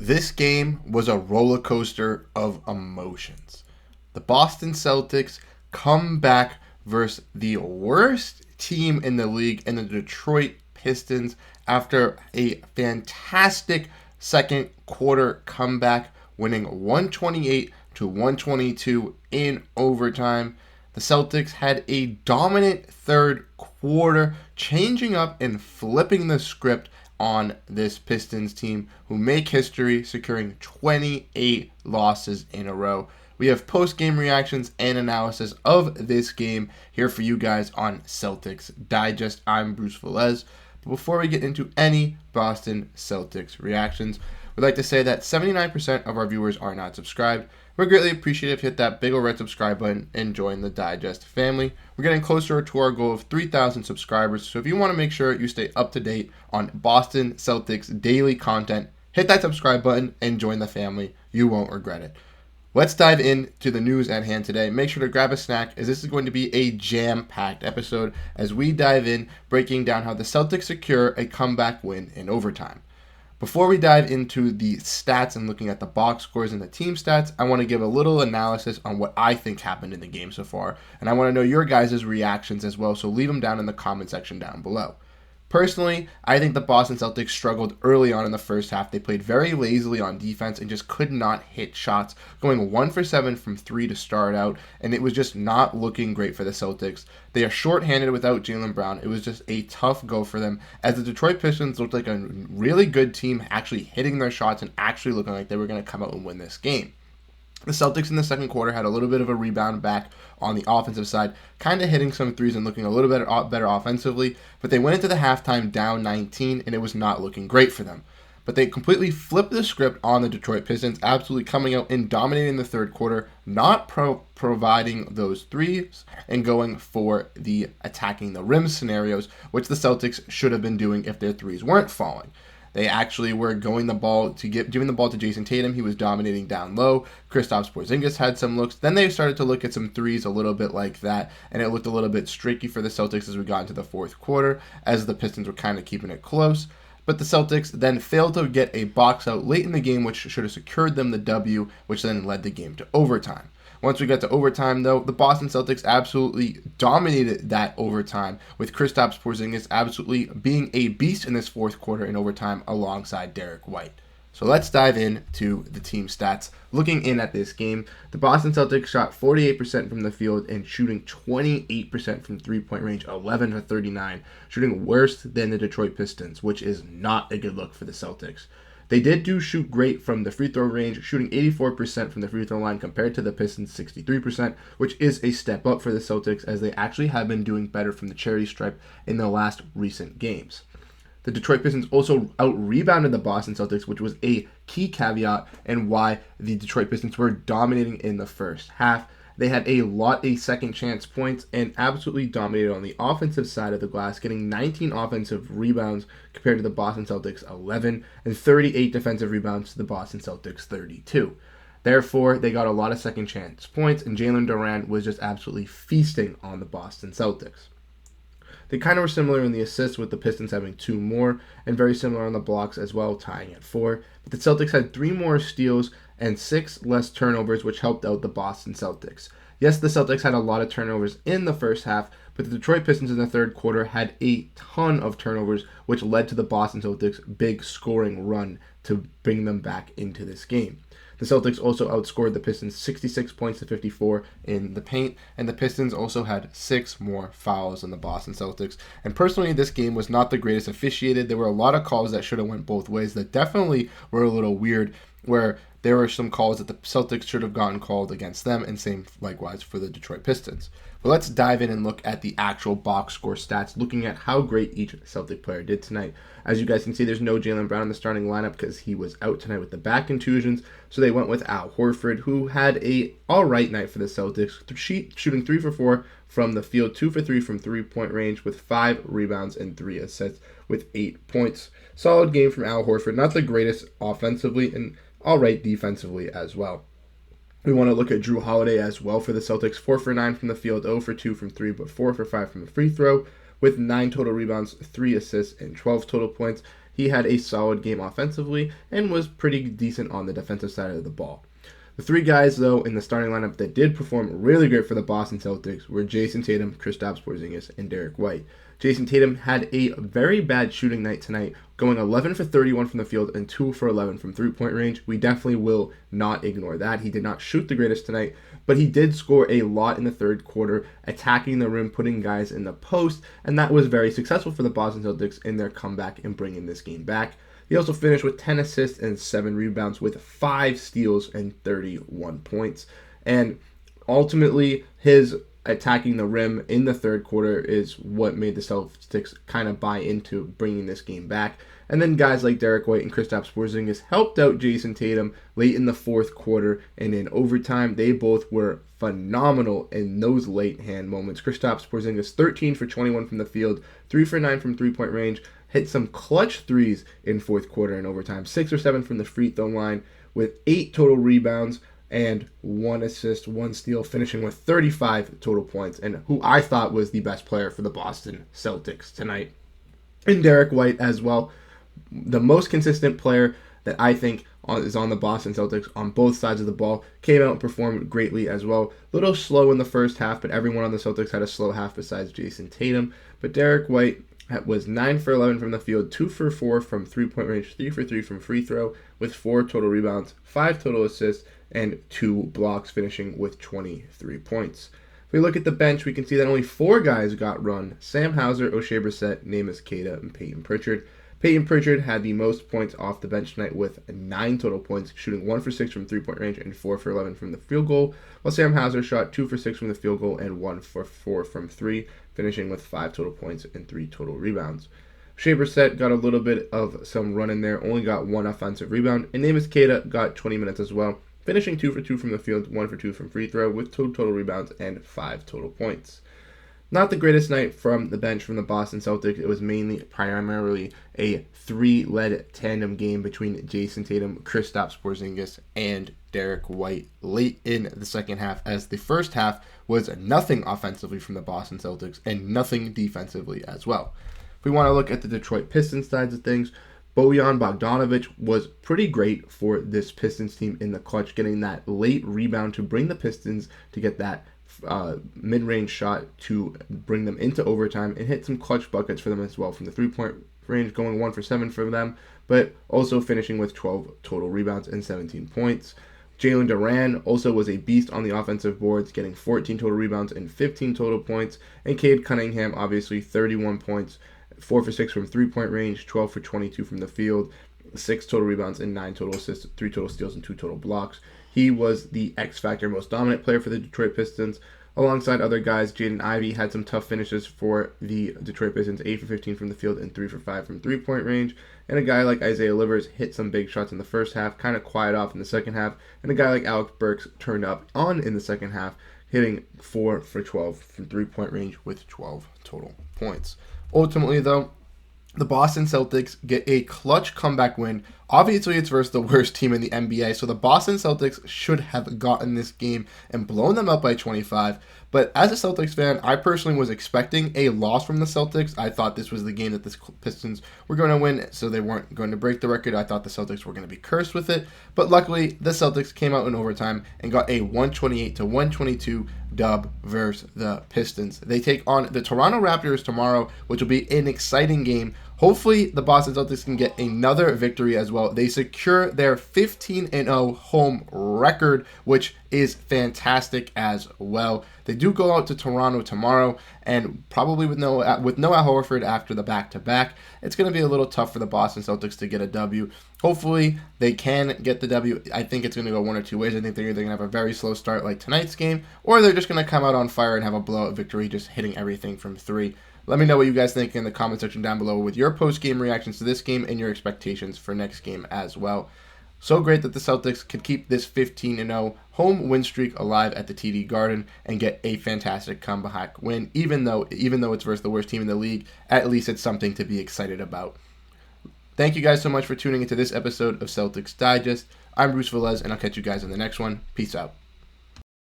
This game was a roller coaster of emotions. The Boston Celtics come back versus the worst team in the league in the Detroit Pistons after a fantastic second quarter comeback, winning 128 to 122 in overtime. The Celtics had a dominant third quarter, changing up and flipping the script on this Pistons team, who make history, securing 28 losses in a row. We have post-game reactions and analysis of this game here for you guys on Celtics Digest. I'm Bruce Veliz. But before we get into any Boston Celtics reactions, we'd like to say that 79% of our viewers are not subscribed. We're greatly appreciative if you hit that big old red subscribe button and join the Digest family. We're getting closer to our goal of 3,000 subscribers, so if you want to make sure you stay up to date on Boston Celtics daily content, hit that subscribe button and join the family. You won't regret it. Let's dive into the news at hand today. Make sure to grab a snack, as this is going to be a jam-packed episode as we dive in, breaking down how the Celtics secure a comeback win in overtime. Before we dive into the stats and looking at the box scores and the team stats, I want to give a little analysis on what I think happened in the game so far. And I want to know your guys' reactions as well, so leave them down in the comment section down below. Personally, I think the Boston Celtics struggled early on in the first half. They played very lazily on defense and just could not hit shots, going 1 for 7 from 3 to start out, and it was just not looking great for the Celtics. They are shorthanded without Jaylen Brown. It was just a tough go for them, as the Detroit Pistons looked like a really good team, actually hitting their shots and actually looking like they were going to come out and win this game. The Celtics in the second quarter had a little bit of a rebound back on the offensive side, kind of hitting some threes and looking a little bit better offensively, but they went into the halftime down 19, and it was not looking great for them. But they completely flipped the script on the Detroit Pistons, absolutely coming out and dominating the third quarter, not providing those threes and going for the attacking the rim scenarios, which the Celtics should have been doing if their threes weren't falling. They actually were giving the ball to Jayson Tatum. He was dominating down low. Kristaps Porzingis had some looks. Then they started to look at some threes a little bit like that, and it looked a little bit streaky for the Celtics as we got into the fourth quarter, as the Pistons were kind of keeping it close. But the Celtics then failed to get a box out late in the game, which should have secured them the W, which then led the game to overtime. Once we got to overtime, though, the Boston Celtics absolutely dominated that overtime, with Kristaps Porzingis absolutely being a beast in this fourth quarter in overtime alongside Derrick White. So let's dive into the team stats. Looking in at this game, the Boston Celtics shot 48% from the field and shooting 28% from three-point range, 11 to 39, shooting worse than the Detroit Pistons, which is not a good look for the Celtics. They did shoot great from the free throw range, shooting 84% from the free throw line compared to the Pistons' 63%, which is a step up for the Celtics, as they actually have been doing better from the charity stripe in the last recent games. The Detroit Pistons also out-rebounded the Boston Celtics, which was a key caveat and why the Detroit Pistons were dominating in the first half. They had a lot of second chance points and absolutely dominated on the offensive side of the glass, getting 19 offensive rebounds compared to the Boston Celtics 11 and 38 defensive rebounds to the Boston Celtics 32. Therefore, they got a lot of second chance points, and Jaylen Duren was just absolutely feasting on the Boston Celtics. They kind of were similar in the assists, with the Pistons having 2 more, and very similar on the blocks as well, tying at 4. But the Celtics had 3 more steals and 6 less turnovers, which helped out the Boston Celtics. Yes, the Celtics had a lot of turnovers in the first half, but the Detroit Pistons in the third quarter had a ton of turnovers, which led to the Boston Celtics' big scoring run to bring them back into this game. The Celtics also outscored the Pistons 66 points to 54 in the paint, and the Pistons also had 6 more fouls than the Boston Celtics. And personally, this game was not the greatest officiated. There were a lot of calls that should have went both ways that definitely were a little weird, where there were some calls that the Celtics should have gotten called against them, and same likewise for the Detroit Pistons. But let's dive in and look at the actual box score stats, looking at how great each Celtic player did tonight. As you guys can see, there's no Jaylen Brown in the starting lineup because he was out tonight with the back contusions, so they went with Al Horford, who had a alright night for the Celtics, shooting 3 for 4 from the field, 2 for 3 from three-point range, with 5 rebounds and 3 assists, with 8 points. Solid game from Al Horford, not the greatest offensively, and alright defensively as well. We want to look at Jrue Holiday as well for the Celtics. 4 for 9 from the field, 0 for 2 from 3, but 4 for 5 from the free throw, with 9 total rebounds, 3 assists, and 12 total points. he had a solid game offensively and was pretty decent on the defensive side of the ball. The three guys, though, in the starting lineup that did perform really great for the Boston Celtics were Jayson Tatum, Kristaps Porzingis, and Derrick White. Jayson Tatum had a very bad shooting night tonight, going 11 for 31 from the field and 2 for 11 from three-point range. We definitely will not ignore that. He did not shoot the greatest tonight, but he did score a lot in the third quarter, attacking the rim, putting guys in the post, and that was very successful for the Boston Celtics in their comeback and bringing this game back. He also finished with 10 assists and 7 rebounds with 5 steals and 31 points. And ultimately, his attacking the rim in the third quarter is what made the Celtics kind of buy into bringing this game back. And then guys like Derrick White and Kristaps Porzingis helped out Jayson Tatum late in the fourth quarter and in overtime. They both were phenomenal in those late hand moments. Kristaps Porzingis 13 for 21 from the field, 3 for 9 from three-point range, hit some clutch threes in fourth quarter and overtime, 6 or 7 from the free throw line with 8 total rebounds and 1 assist, 1 steal, finishing with 35 total points, and who I thought was the best player for the Boston Celtics tonight. And Derrick White as well, the most consistent player that I think is on the Boston Celtics on both sides of the ball, came out and performed greatly as well. A little slow in the first half, but everyone on the Celtics had a slow half besides Jayson Tatum. But Derrick White was 9 for 11 from the field, 2 for 4 from three-point range, 3 for 3 from free throw, with 4 total rebounds, 5 total assists, and 2 blocks, finishing with 23 points. If we look at the bench, we can see that only 4 guys got run: Sam Hauser, Oshae Brissett, Neemias Queta, and Payton Pritchard. Payton Pritchard had the most points off the bench tonight with 9 total points, shooting 1 for 6 from three-point range and 4 for 11 from the field goal, while Sam Hauser shot 2 for 6 from the field goal and 1 for 4 from 3, finishing with 5 total points and 3 total rebounds. Oshae Brissett got a little bit of some run in there, only got 1 offensive rebound, and Neemias Queta got 20 minutes as well, finishing 2 for 2 from the field, 1 for 2 from free throw, with 2 total rebounds and 5 total points. Not the greatest night from the bench from the Boston Celtics. It was primarily a 3-led tandem game between Jayson Tatum, Kristaps Porzingis, and Derrick White late in the second half, as the first half was nothing offensively from the Boston Celtics and nothing defensively as well. If we want to look at the Detroit Pistons sides of things, Bojan Bogdanovic was pretty great for this Pistons team in the clutch, getting that late rebound to bring the Pistons to get that mid-range shot to bring them into overtime, and hit some clutch buckets for them as well from the three-point range, going 1 for 7 for them, but also finishing with 12 total rebounds and 17 points. Jalen Duran also was a beast on the offensive boards, getting 14 total rebounds and 15 total points, and Cade Cunningham, obviously 31 points, 4 for 6 from three-point range, 12 for 22 from the field, 6 total rebounds and 9 total assists, 3 total steals, and 2 total blocks. He was the X-Factor, most dominant player for the Detroit Pistons. Alongside other guys, Jaden Ivey had some tough finishes for the Detroit Pistons, 8 for 15 from the field and 3 for 5 from three-point range. And a guy like Isaiah Livers hit some big shots in the first half, kind of quiet off in the second half. And a guy like Alex Burks turned up on in the second half, hitting 4 for 12 from three-point range with 12 total points. Ultimately, though, the Boston Celtics get a clutch comeback win. Obviously, it's versus the worst team in the NBA, so the Boston Celtics should have gotten this game and blown them up by 25. But as a Celtics fan, I personally was expecting a loss from the Celtics. I thought this was the game that the Pistons were going to win, so they weren't going to break the record. I thought the Celtics were going to be cursed with it. But luckily, the Celtics came out in overtime and got a 128-122 dub versus the Pistons. They take on the Toronto Raptors tomorrow, which will be an exciting game. Hopefully, the Boston Celtics can get another victory as well. They secure their 15-0 home record, which is fantastic as well. They do go out to Toronto tomorrow, and probably with no Horford after the back-to-back, it's going to be a little tough for the Boston Celtics to get a W. Hopefully, they can get the W. I think it's going to go one or two ways. I think they're either going to have a very slow start like tonight's game, or they're just going to come out on fire and have a blowout victory, just hitting everything from 3. Let me know what you guys think in the comment section down below with your post-game reactions to this game and your expectations for next game as well. So great that the Celtics could keep this 15-0 home win streak alive at the TD Garden and get a fantastic comeback win. Even though it's versus the worst team in the league, at least it's something to be excited about. Thank you guys so much for tuning into this episode of Celtics Digest. I'm Bruce Veliz, and I'll catch you guys in the next one. Peace out.